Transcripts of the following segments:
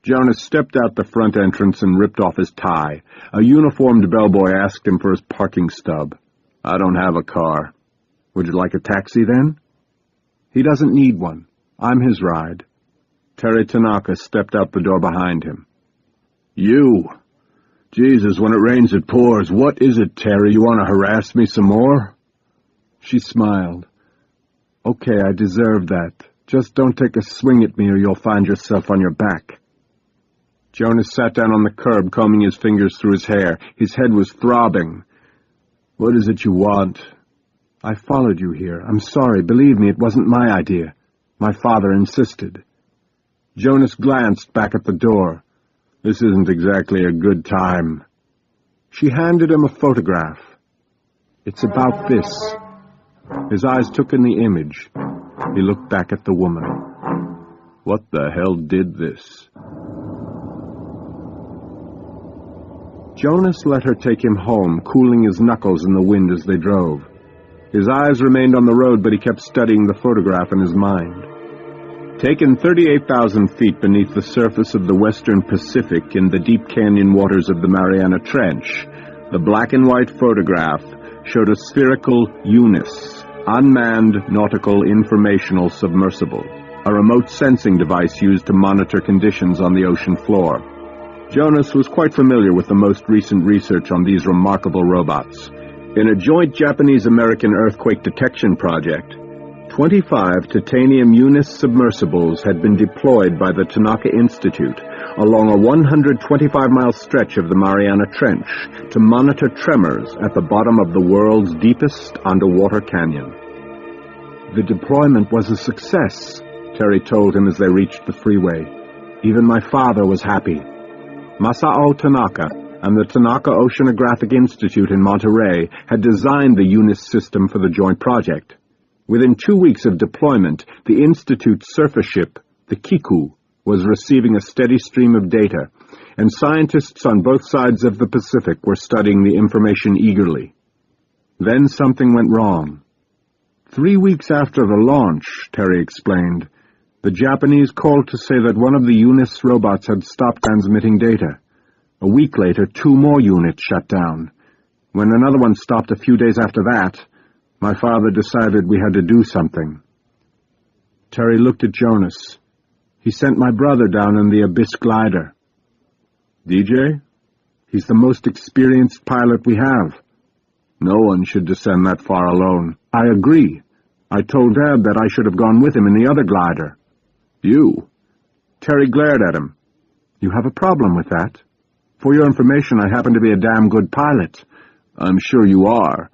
Jonas stepped out the front entrance and ripped off his tie. A uniformed bellboy asked him for his parking stub. "I don't have a car." "Would you like a taxi, then?" "He doesn't need one. I'm his ride." Terry Tanaka stepped out the door behind him. "You? Jesus, when it rains it pours. What is it, Terry? You want to harass me some more?" She smiled. "Okay, I deserve that. Just don't take a swing at me or you'll find yourself on your back." Jonas sat down on the curb, combing his fingers through his hair. His head was throbbing. "What is it you want?" "I followed you here. I'm sorry. Believe me, it wasn't my idea. My father insisted." Jonas glanced back at the door. "This isn't exactly a good time." She handed him a photograph. "It's about this." His eyes took in the image. He looked back at the woman. What the hell did this? Jonas let her take him home, cooling his knuckles in the wind as they drove. His eyes remained on the road, but he kept studying the photograph in his mind. Taken 38,000 feet beneath the surface of the western Pacific in the deep canyon waters of the Mariana Trench, the black and white photograph showed a spherical Eunice, unmanned nautical informational submersible, a remote sensing device used to monitor conditions on the ocean floor. Jonas was quite familiar with the most recent research on these remarkable robots. In a joint Japanese-American earthquake detection project, 25 titanium Eunice submersibles had been deployed by the Tanaka Institute along a 125-mile stretch of the Mariana Trench to monitor tremors at the bottom of the world's deepest underwater canyon. The deployment was a success, Terry told him as they reached the freeway. Even my father was happy. Masao Tanaka and the Tanaka Oceanographic Institute in Monterey had designed the Eunice system for the joint project. Within 2 weeks of deployment, the Institute's surface ship, the Kiku, was receiving a steady stream of data, and scientists on both sides of the Pacific were studying the information eagerly. Then something went wrong. 3 weeks after the launch, Terry explained, the Japanese called to say that one of the Eunice robots had stopped transmitting data. A week later, 2 more units shut down. When another one stopped a few days after that, my father decided we had to do something. Terry looked at Jonas. He sent my brother down in the Abyss glider. DJ? He's the most experienced pilot we have. No one should descend that far alone. I agree. I told Dad that I should have gone with him in the other glider. You? Terry glared at him. You have a problem with that? For your information, I happen to be a damn good pilot. I'm sure you are.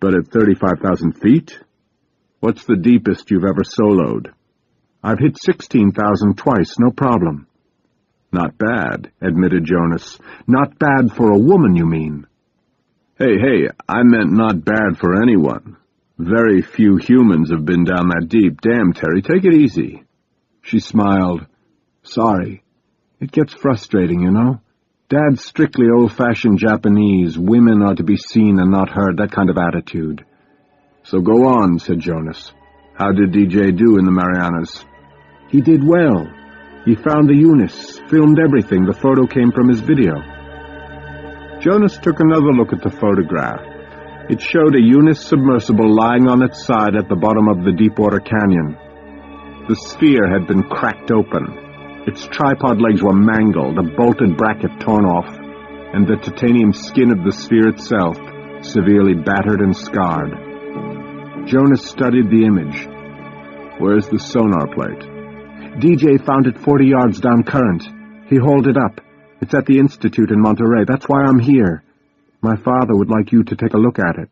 But at 35,000 feet? What's the deepest you've ever soloed? I've hit 16,000 twice, no problem. Not bad, admitted Jonas. Not bad for a woman, you mean? Hey, I meant not bad for anyone. Very few humans have been down that deep. Damn, Terry, take it easy. She smiled. Sorry. It gets frustrating, you know? Dad's strictly old-fashioned Japanese. Women are to be seen and not heard, that kind of attitude. So go on, said Jonas. How did DJ do in the Marianas? He did well. He found the Eunice, filmed everything. The photo came from his video. Jonas took another look at the photograph. It showed a Eunice submersible lying on its side at the bottom of the Deepwater Canyon. The sphere had been cracked open. Its tripod legs were mangled, a bolted bracket torn off, and the titanium skin of the sphere itself severely battered and scarred. Jonas studied the image. Where's the sonar plate? DJ found it 40 yards down current. He hauled it up. It's at the Institute in Monterey. That's why I'm here. My father would like you to take a look at it.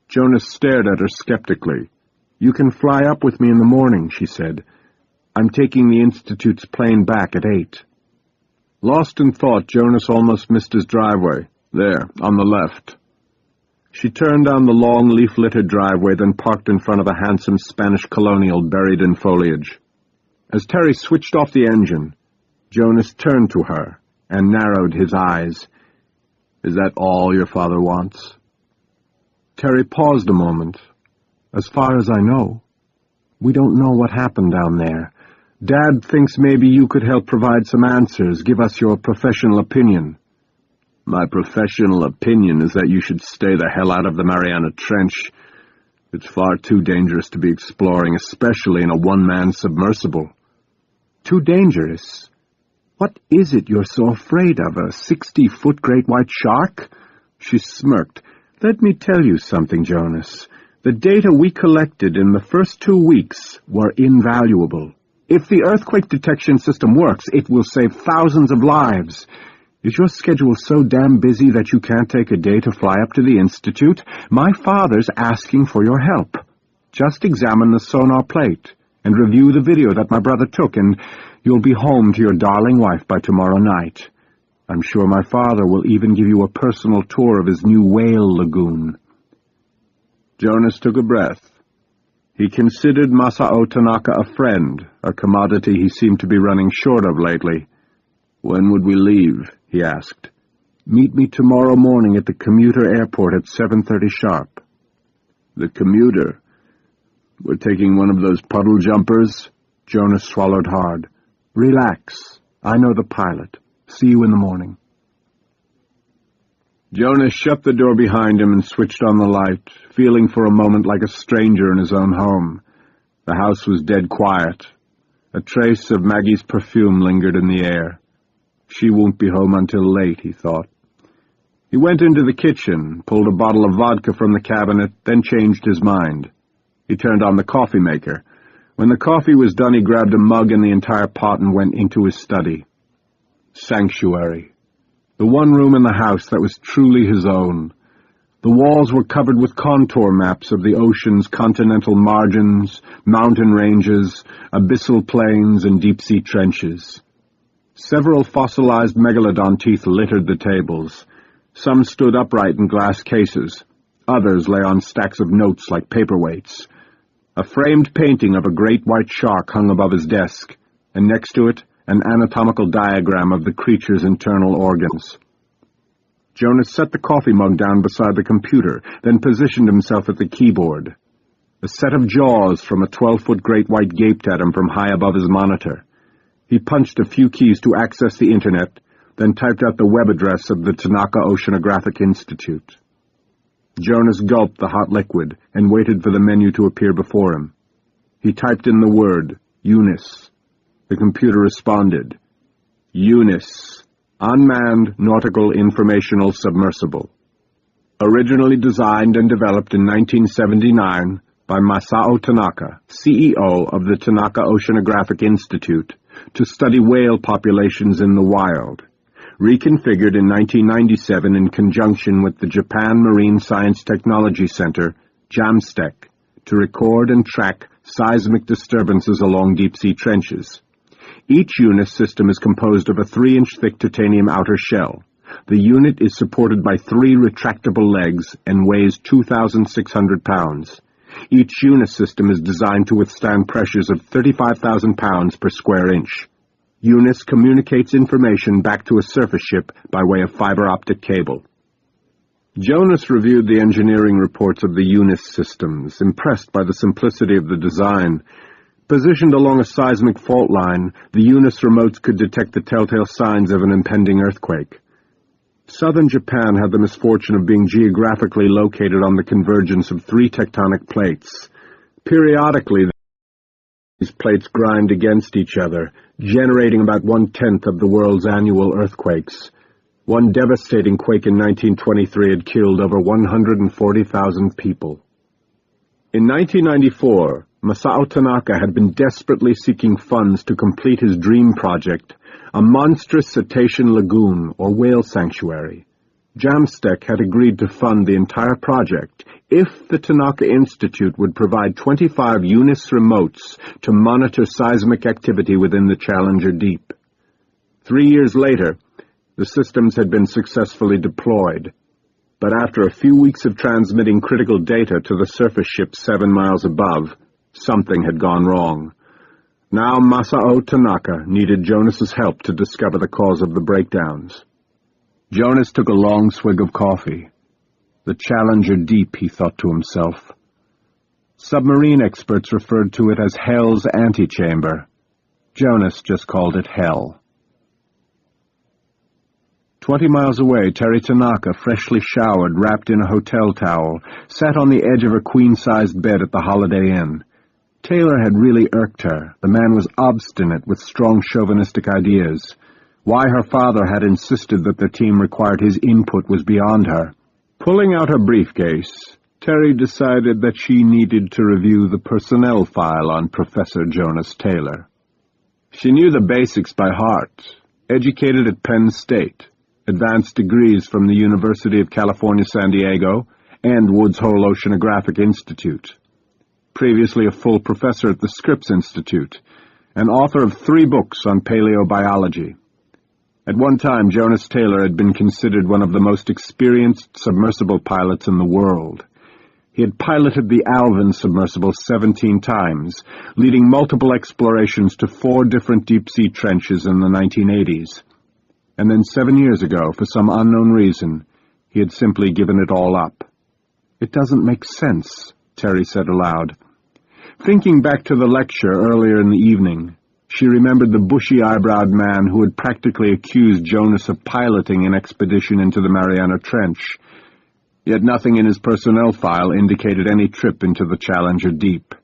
Jonas stared at her skeptically. You can fly up with me in the morning, she said. I'm taking the Institute's plane back at 8. Lost in thought, Jonas almost missed his driveway. There, on the left. She turned down the long, leaf-littered driveway, then parked in front of a handsome Spanish colonial buried in foliage. As Terry switched off the engine, Jonas turned to her and narrowed his eyes. Is that all your father wants? Terry paused a moment. As far as I know. We don't know what happened down there. Dad thinks maybe you could help provide some answers, give us your professional opinion. My professional opinion is that you should stay the hell out of the Mariana Trench. It's far too dangerous to be exploring, especially in a one-man submersible. Too dangerous? What is it you're so afraid of, a 60-foot great white shark? She smirked. Let me tell you something, Jonas. The data we collected in the first 2 weeks were invaluable. If the earthquake detection system works, it will save thousands of lives. Is your schedule so damn busy that you can't take a day to fly up to the Institute? My father's asking for your help. Just examine the sonar plate and review the video that my brother took, and you'll be home to your darling wife by tomorrow night. I'm sure my father will even give you a personal tour of his new whale lagoon. Jonas took a breath. He considered Masao Tanaka a friend, a commodity he seemed to be running short of lately. When would we leave? He asked. Meet me tomorrow morning at the commuter airport at 7:30 sharp. The commuter? We're taking one of those puddle jumpers? Jonas swallowed hard. Relax. I know the pilot. See you in the morning. Jonas shut the door behind him and switched on the light, feeling for a moment like a stranger in his own home. The house was dead quiet. A trace of Maggie's perfume lingered in the air. She won't be home until late, he thought. He went into the kitchen, pulled a bottle of vodka from the cabinet, then changed his mind. He turned on the coffee maker. When the coffee was done, he grabbed a mug and the entire pot and went into his study. Sanctuary. The one room in the house that was truly his own. The walls were covered with contour maps of the ocean's continental margins, mountain ranges, abyssal plains, and deep-sea trenches. Several fossilized megalodon teeth littered the tables. Some stood upright in glass cases. Others lay on stacks of notes like paperweights. A framed painting of a great white shark hung above his desk, and next to it, an anatomical diagram of the creature's internal organs. Jonas set the coffee mug down beside the computer, then positioned himself at the keyboard. A set of jaws from a 12-foot great white gaped at him from high above his monitor. He punched a few keys to access the Internet, then typed out the web address of the Tanaka Oceanographic Institute. Jonas gulped the hot liquid and waited for the menu to appear before him. He typed in the word, Eunice. The computer responded, Eunice, unmanned nautical informational submersible. Originally designed and developed in 1979 by Masao Tanaka, CEO of the Tanaka Oceanographic Institute, to study whale populations in the wild. Reconfigured in 1997 in conjunction with the Japan Marine Science Technology Center, JAMSTEC, to record and track seismic disturbances along deep-sea trenches. Each Eunice system is composed of a 3-inch-thick titanium outer shell. The unit is supported by 3 retractable legs and weighs 2,600 pounds. Each Eunice system is designed to withstand pressures of 35,000 pounds per square inch. Eunice communicates information back to a surface ship by way of fiber-optic cable. Jonas reviewed the engineering reports of the Eunice systems, impressed by the simplicity of the design. Positioned along a seismic fault line, the Eunice remotes could detect the telltale signs of an impending earthquake. Southern Japan had the misfortune of being geographically located on the convergence of 3 tectonic plates. Periodically, these plates grind against each other, generating about 1/10 of the world's annual earthquakes. One devastating quake in 1923 had killed over 140,000 people. In 1994, Masao Tanaka had been desperately seeking funds to complete his dream project, a monstrous cetacean lagoon or whale sanctuary. JAMSTEC had agreed to fund the entire project if the Tanaka Institute would provide 25 Eunice remotes to monitor seismic activity within the Challenger Deep. 3 years later, the systems had been successfully deployed. But after a few weeks of transmitting critical data to the surface ship 7 miles above, something had gone wrong. Now Masao Tanaka needed Jonas's help to discover the cause of the breakdowns. Jonas took a long swig of coffee. The Challenger Deep, he thought to himself. Submarine experts referred to it as Hell's antechamber. Jonas just called it hell. 20 miles away, Terry Tanaka, freshly showered, wrapped in a hotel towel, sat on the edge of her queen-sized bed at the Holiday Inn. Taylor had really irked her. The man was obstinate, with strong chauvinistic ideas. Why her father had insisted that their team required his input was beyond her. Pulling out her briefcase, Terry decided that she needed to review the personnel file on Professor Jonas Taylor. She knew the basics by heart. Educated at Penn State, advanced degrees from the University of California, San Diego, and Woods Hole Oceanographic Institute. Previously a full professor at the Scripps Institute, and author of 3 books on paleobiology. At one time, Jonas Taylor had been considered one of the most experienced submersible pilots in the world. He had piloted the Alvin submersible 17 times, leading multiple explorations to 4 different deep-sea trenches in the 1980s. And then 7 years ago, for some unknown reason, he had simply given it all up. "It doesn't make sense," Terry said aloud. Thinking back to the lecture earlier in the evening, she remembered the bushy-eyebrowed man who had practically accused Jonas of piloting an expedition into the Mariana Trench. Yet nothing in his personnel file indicated any trip into the Challenger Deep.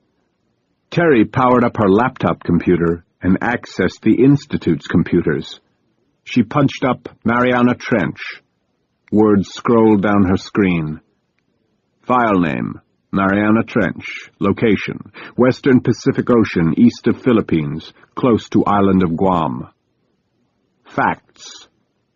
Terry powered up her laptop computer and accessed the Institute's computers. She punched up Mariana Trench. Words scrolled down her screen. File name, Mariana Trench. Location, Western Pacific Ocean, east of Philippines, close to island of Guam. Facts.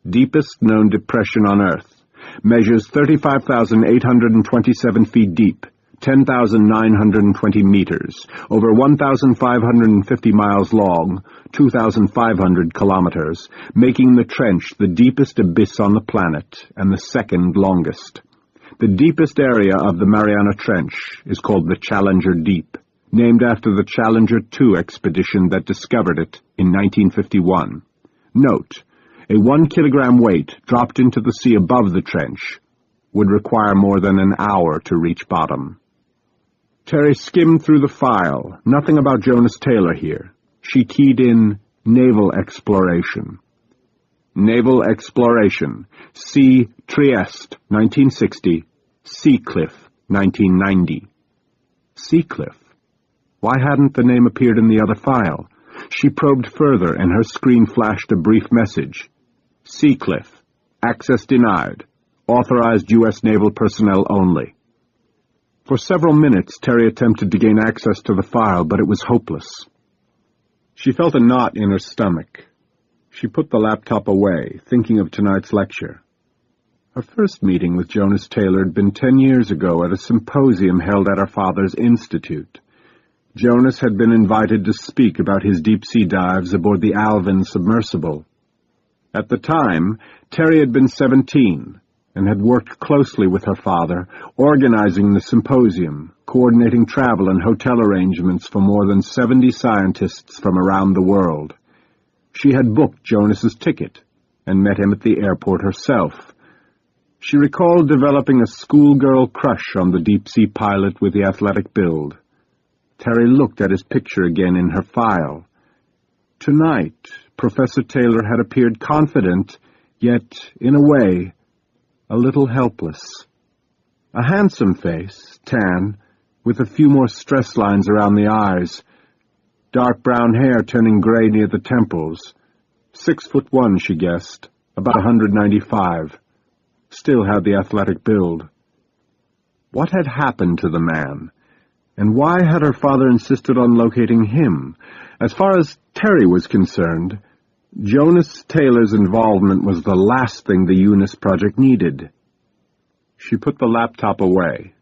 Deepest known depression on Earth. Measures 35,827 feet deep, 10,920 meters, over 1,550 miles long, 2,500 kilometers, making the trench the deepest abyss on the planet and the second longest. The deepest area of the Mariana Trench is called the Challenger Deep, named after the Challenger 2 expedition that discovered it in 1951. Note, a 1-kilogram weight dropped into the sea above the trench would require more than an hour to reach bottom. Terry skimmed through the file. Nothing about Jonas Taylor here. She keyed in naval exploration. Naval exploration. Sea Trieste, 1960. Seacliff, 1990. Seacliff. Why hadn't the name appeared in the other file? She probed further, and her screen flashed a brief message. Seacliff. Access denied. Authorized U.S. naval personnel only. For several minutes, Terry attempted to gain access to the file, but it was hopeless. She felt a knot in her stomach. She put the laptop away, thinking of tonight's lecture. Her first meeting with Jonas Taylor had been 10 years ago at a symposium held at her father's institute. Jonas had been invited to speak about his deep-sea dives aboard the Alvin submersible. At the time, Terry had been 17 and had worked closely with her father, organizing the symposium, coordinating travel and hotel arrangements for more than 70 scientists from around the world. She had booked Jonas's ticket and met him at the airport herself. She recalled developing a schoolgirl crush on the deep-sea pilot with the athletic build. Terry looked at his picture again in her file. Tonight, Professor Taylor had appeared confident, yet, in a way, a little helpless. A handsome face, tan, with a few more stress lines around the eyes, dark brown hair turning gray near the temples. 6'1", she guessed, about 195. Still had the athletic build. What had happened to the man? And why had her father insisted on locating him? As far as Terry was concerned, Jonas Taylor's involvement was the last thing the Eunice project needed. She put the laptop away.